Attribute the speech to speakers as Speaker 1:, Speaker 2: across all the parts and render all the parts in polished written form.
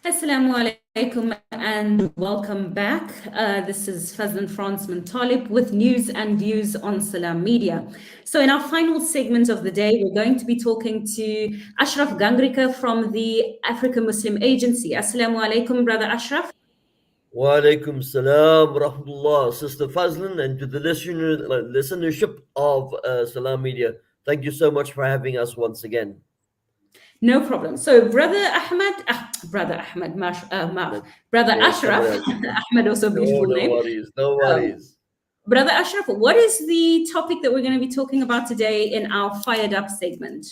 Speaker 1: Assalamu alaikum and welcome back. This is Fazlin Franceman Talib with news and views on Salam Media. So, in our final segment of the day, we're going to be talking to Ashraf Gangrekar from the African Muslim Agency. Assalamu alaikum, Brother Ashraf.
Speaker 2: Wa alaikum salam rahmatullah, Sister Fazlin, and to the listenership of Salam Media. Thank you so much for having us once again.
Speaker 1: No problem. So, Brother Ahmed,
Speaker 2: But,
Speaker 1: Brother
Speaker 2: yeah,
Speaker 1: Ashraf,
Speaker 2: someone else.
Speaker 1: Ahmed also a
Speaker 2: No,
Speaker 1: beautiful
Speaker 2: no
Speaker 1: name.
Speaker 2: worries, no
Speaker 1: Um,
Speaker 2: worries.
Speaker 1: Brother Ashraf, what is the topic that we're going to be talking about today in our Fired Up segment?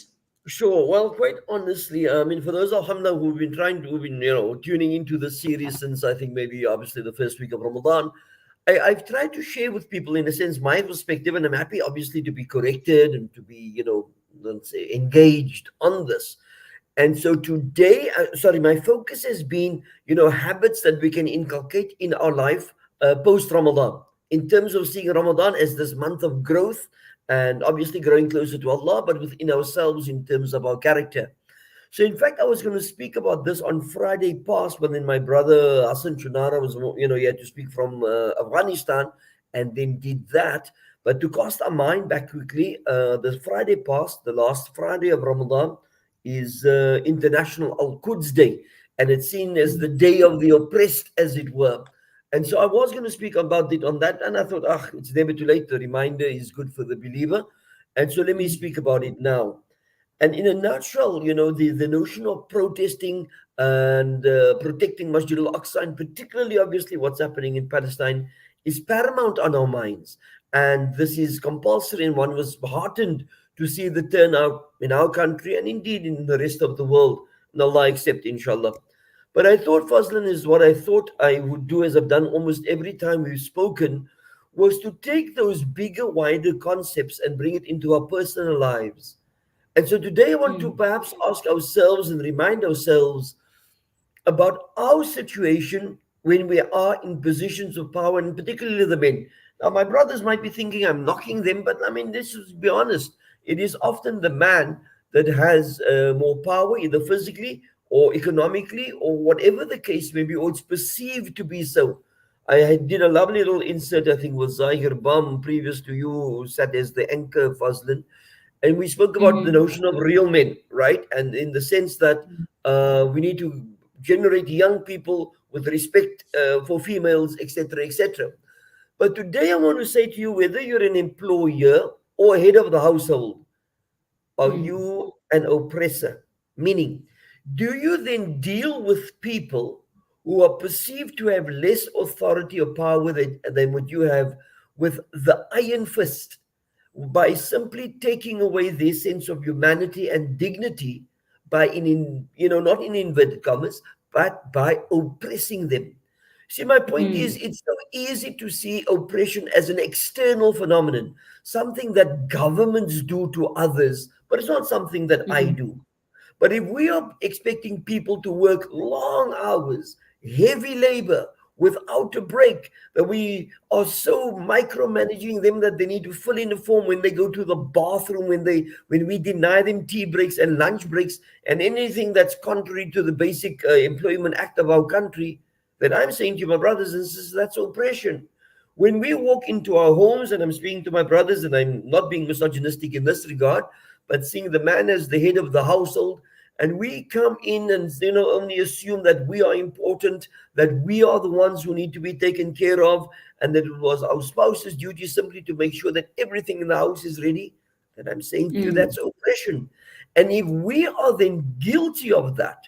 Speaker 2: Sure. Well, quite honestly, I mean, for those alhamdulillah who've been, tuning into the series since I think maybe obviously the first week of Ramadan, I've tried to share with people in a sense my perspective, and I'm happy obviously to be corrected and to be, let's say, engaged on this. And so today, my focus has been, habits that we can inculcate in our life post Ramadan, in terms of seeing Ramadan as this month of growth and obviously growing closer to Allah, but within ourselves in terms of our character. So, in fact, I was going to speak about this on Friday past, but then my brother Hassan Chunara was, he had to speak from Afghanistan and then did that. But to cast our mind back quickly, the Friday past, the last Friday of Ramadan, is International Al Quds Day, and it's seen as the day of the oppressed, as it were. And so I was going to speak about it on that, and I thought, it's never too late. The reminder is good for the believer. And so let me speak about it now. And in a nutshell, the notion of protesting and protecting Masjid al-Aqsa, and particularly obviously what's happening in Palestine, is paramount on our minds. And this is compulsory, and one was heartened to see the turnout in our country and indeed in the rest of the world. And Allah accept, inshallah. But I thought, Fazlan, is what I thought I would do, as I've done almost every time we've spoken, was to take those bigger, wider concepts and bring it into our personal lives. And so today I want to
Speaker 1: Mm,
Speaker 2: perhaps ask ourselves and remind ourselves about our situation when we are in positions of power, and particularly the men. Now, my brothers might be thinking I'm knocking them, but I mean, this is, to be honest, it is often the man that has more power, either physically or economically, or whatever the case may be, or it's perceived to be so. Did a lovely little insert, I think, was Zahir Bam, previous to you, who sat as the anchor, Fazlin, and we spoke about the
Speaker 1: mhm,
Speaker 2: notion of real men, right? And in the sense that we need to generate young people with respect for females, etc., etc. But today I want to say to you, whether you're an employer or head of the household, are
Speaker 1: mm,
Speaker 2: you an oppressor? Meaning, do you then deal with people who are perceived to have less authority or power than what you have with the iron fist, by simply taking away their sense of humanity and dignity, by not in inverted commas, but by oppressing them? See, my point is,
Speaker 1: mm,
Speaker 2: it's so easy to see oppression as an external phenomenon, something that governments do to others, but it's not something that I
Speaker 1: mhm,
Speaker 2: do. But if we are expecting people to work long hours, heavy labor, without a break, that we are so micromanaging them that they need to fill in a form when they go to the bathroom, when we deny them tea breaks and lunch breaks and anything that's contrary to the basic employment act of our country, then I'm saying to you, my brothers and sisters, that's oppression. When we walk into our homes, and I'm speaking to my brothers, and I'm not being misogynistic in this regard, but seeing the man as the head of the household, and we come in and only assume that we are important, that we are the ones who need to be taken care of, and that it was our spouse's duty simply to make sure that everything in the house is ready, then I'm saying to you,
Speaker 1: mm,
Speaker 2: that's oppression. And if we are then guilty of that,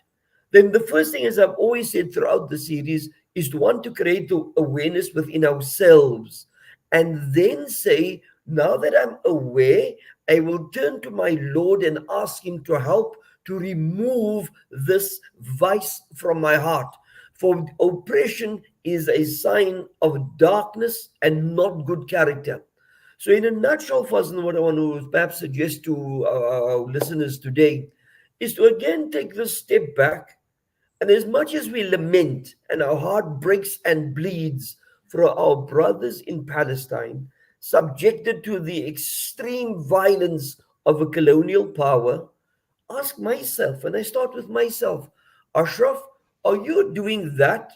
Speaker 2: then the first thing, as I've always said throughout the series, is to want to create the awareness within ourselves, and then say, now that I'm aware, I will turn to my Lord and ask Him to help to remove this vice from my heart. For oppression is a sign of darkness and not good character. So, in a nutshell, Fazl, what I want to perhaps suggest to our listeners today is to again take this step back. And as much as we lament and our heart breaks and bleeds for our brothers in Palestine, subjected to the extreme violence of a colonial power, ask myself, and I start with myself, Ashraf, Are you doing that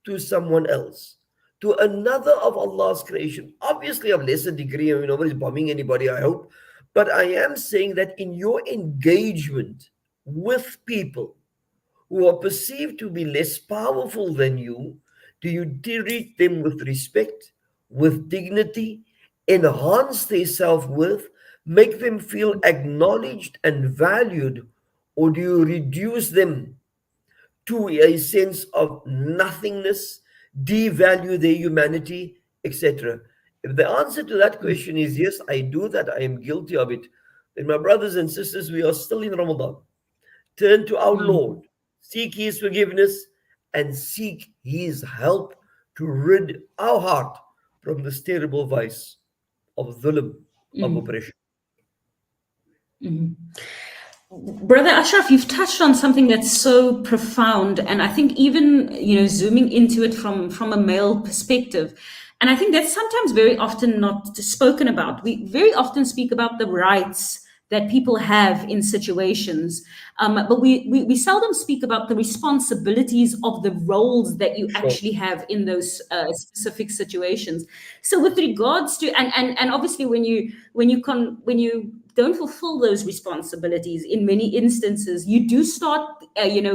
Speaker 2: to someone else, to another of Allah's creation? Obviously, of lesser degree. I mean, nobody's bombing anybody, I hope. But I am saying that in your engagement with people who are perceived to be less powerful than you, do you treat them with respect, with dignity, enhance their self worth, make them feel acknowledged and valued, or do you reduce them to a sense of nothingness, devalue their humanity, etc.? If the answer to that question is yes, I do that, I am guilty of it, then my brothers and sisters, we are still in Ramadan. Turn to our Lord,
Speaker 1: Mm,
Speaker 2: seek His forgiveness, and seek His help to rid our heart from this terrible vice of dhulm, of
Speaker 1: mm,
Speaker 2: oppression.
Speaker 1: mm. Brother Ashraf, you've touched on something that's so profound, and I think even zooming into it from a male perspective, and I think that's sometimes very often not spoken about. We very often speak about the rights that people have in situations, but we seldom speak about the responsibilities of the roles that you
Speaker 2: Sure.
Speaker 1: actually have in those specific situations. So, with regards to and obviously when you don't fulfill those responsibilities in many instances, you do start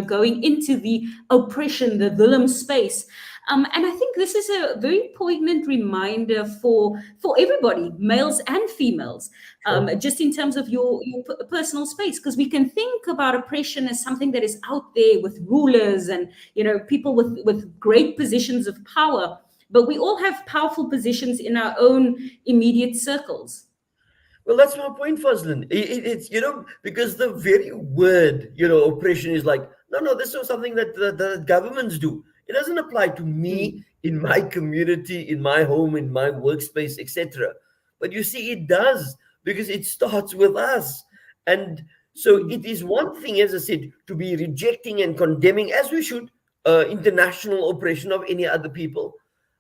Speaker 1: going into the oppression, the dhulm space. And I think this is a very poignant reminder for everybody, males and females,
Speaker 2: Sure.
Speaker 1: just in terms of your personal space, because we can think about oppression as something that is out there with rulers and people with great positions of power, but we all have powerful positions in our own immediate circles.
Speaker 2: Well, that's my point, Fazlin. It's, because the very word, oppression is like, no, no, this is something that governments do. It doesn't apply to me
Speaker 1: Mm,
Speaker 2: in my community, in my home, in my workspace, etc. But you see, it does because it starts with us. And so
Speaker 1: mm,
Speaker 2: it is one thing, as I said, to be rejecting and condemning, as we should, international oppression of any other people.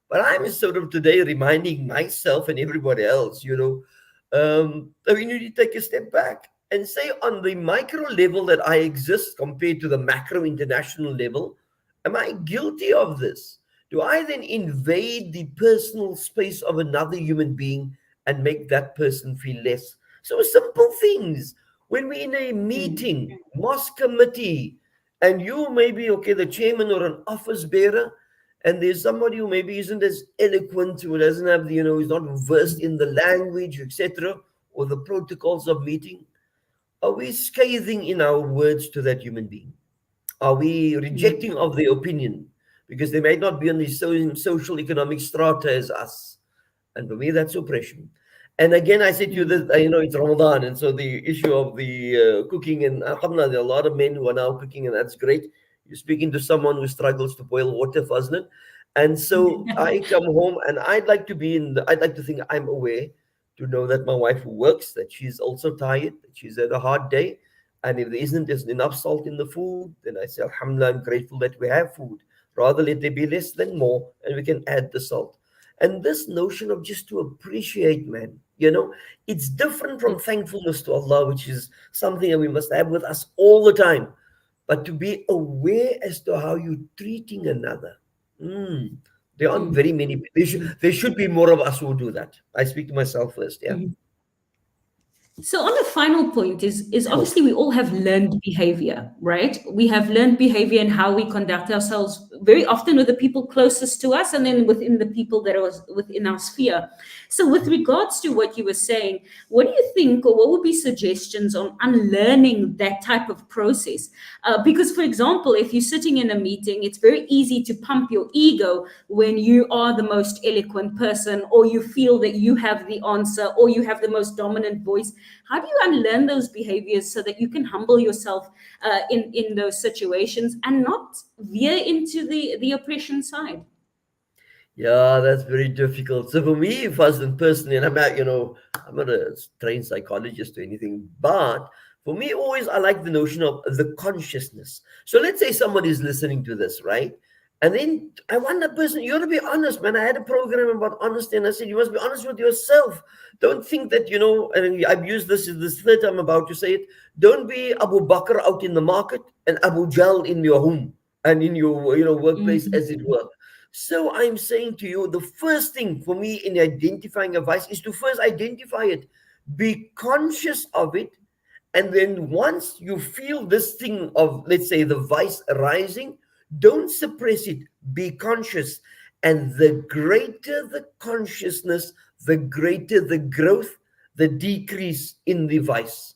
Speaker 2: But I'm sort of today reminding myself and everybody else, we need to take a step back and say, on the micro level that I exist compared to the macro international level, am I guilty of this? Do I then invade the personal space of another human being and make that person feel less? So simple things. When we're in a
Speaker 1: mm,
Speaker 2: meeting, mosque committee, and you may be, okay, the chairman or an office bearer, and there's somebody who maybe isn't as eloquent, who doesn't have the, is not versed in the language, etc., or the protocols of meeting. Are we scathing in our words to that human being? Are we
Speaker 1: mm,
Speaker 2: rejecting of their opinion because they may not be on the same social economic strata as us? And for me, that's oppression. And again, I said to you
Speaker 1: mm,
Speaker 2: that it's Ramadan, and so the issue of the cooking, and alhamdulillah, there are a lot of men who are now cooking, and that's great. You're speaking to someone who struggles to boil water, Fazlan. And so I come home, and I'd like to think I'm aware to know that my wife who works, that she's also tired, that she's had a hard day. And if there isn't enough salt in the food, then I say, alhamdulillah, I'm grateful that we have food. Rather, let there be less than more, and we can add the salt. And this notion of just to appreciate, man, it's different from thankfulness to Allah, which is something that we must have with us all the time. But to be aware as to how you're treating another. Mm, there aren't
Speaker 1: mm,
Speaker 2: very many. There should be more of us who do that. I speak to myself first. Yeah.
Speaker 1: mm. So on the final point is
Speaker 2: Sure.
Speaker 1: obviously we all have learned behavior, right? We have learned behavior and how we conduct ourselves very often with the people closest to us and then within the people that are within our sphere. So with regards to what you were saying, what do you think or what would be suggestions on unlearning that type of process? Because for example, if you're sitting in a meeting, it's very easy to pump your ego when you are the most eloquent person or you feel that you have the answer or you have the most dominant voice. How do you unlearn those behaviors so that you can humble yourself in those situations and not veer into the oppression side?
Speaker 2: Yeah, that's very difficult. So for me, first and personally, and I'm not a trained psychologist or anything, but for me, always I like the notion of the consciousness. So let's say somebody is listening to this, right? And then I want that person, you got to be honest, man. I had a program about honesty, and I said, you must be honest with yourself. Don't think that, and I've used this third time I'm about to say it. Don't be Abu Bakr out in the market and Abu Jahl in your home. and in your workplace, as it
Speaker 1: Mm,
Speaker 2: were. So I'm saying to you, the first thing for me in identifying a vice is to first identify it, be conscious of it, and then once you feel this thing of, let's say, the vice arising, don't suppress it, be conscious. And the greater the consciousness, the greater the growth, the decrease in the vice.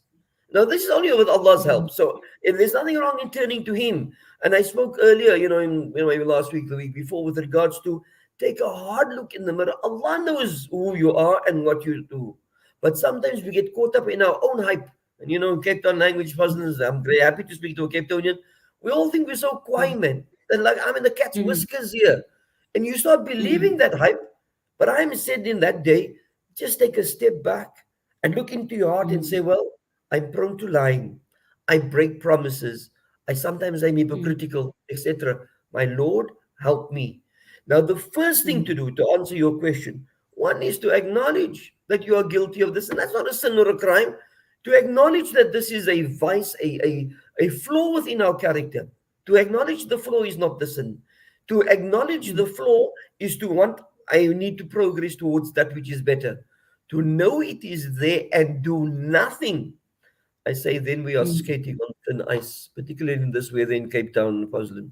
Speaker 2: Now, this is only with Allah's help.
Speaker 1: mm,
Speaker 2: So, if there's nothing wrong in turning to Him, and I spoke earlier, maybe last week, the week before, with regards to take a hard look in the mirror. Allah knows who you are and what you do. But sometimes we get caught up in our own hype. And Cape Town language persons, I'm very happy to speak to a Cape Townian. We all think we're so quiet,
Speaker 1: mm,
Speaker 2: man. And like I'm in the cat's
Speaker 1: mm,
Speaker 2: whiskers here. And you start believing
Speaker 1: mm,
Speaker 2: that hype. But I'm said in that day, just take a step back and look into your heart and say,
Speaker 1: mm,
Speaker 2: well, I'm prone to lying. I break promises. I sometimes I'm
Speaker 1: mm,
Speaker 2: hypocritical, etc. My Lord, help me. Now, the first thing to
Speaker 1: mm,
Speaker 2: do to answer your question, one is to acknowledge that you are guilty of this, and that's not a sin or a crime. To acknowledge that this is a vice, a flaw within our character. To acknowledge the flaw is not the sin. To acknowledge the
Speaker 1: mm,
Speaker 2: flaw is to want, I need to progress towards that which is better. To know it is there and do nothing, I say, then we are
Speaker 1: mm.
Speaker 2: skating on thin ice, particularly in this weather in Cape Town, Fazlin.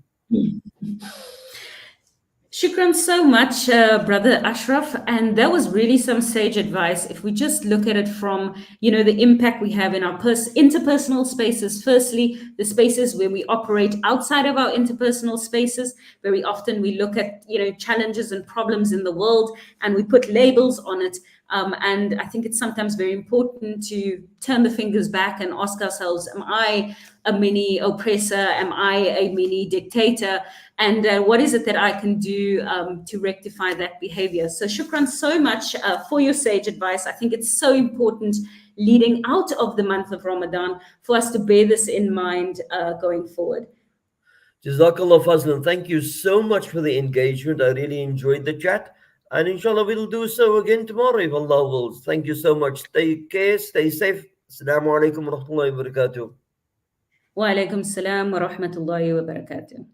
Speaker 1: Shukran so much, Brother Ashraf. And that was really some sage advice. If we just look at it from, the impact we have in our interpersonal spaces, firstly, the spaces where we operate outside of our interpersonal spaces. Very often we look at, challenges and problems in the world and we put labels on it. And I think it's sometimes very important to turn the fingers back and ask ourselves, am I a mini oppressor? Am I a mini dictator? And what is it that I can do to rectify that behavior? So, shukran so much for your sage advice. I think it's so important leading out of the month of Ramadan for us to bear this in mind going forward.
Speaker 2: Jazakallah Fazlin. Thank you so much for the engagement. I really enjoyed the chat. And inshallah, we'll do so again tomorrow if Allah wills. Thank you so much. Take care, stay safe. Assalamu alaikum wa rahmatullahi wa barakatuh.
Speaker 1: Wa alaikum salam wa rahmatullahi wa barakatuh.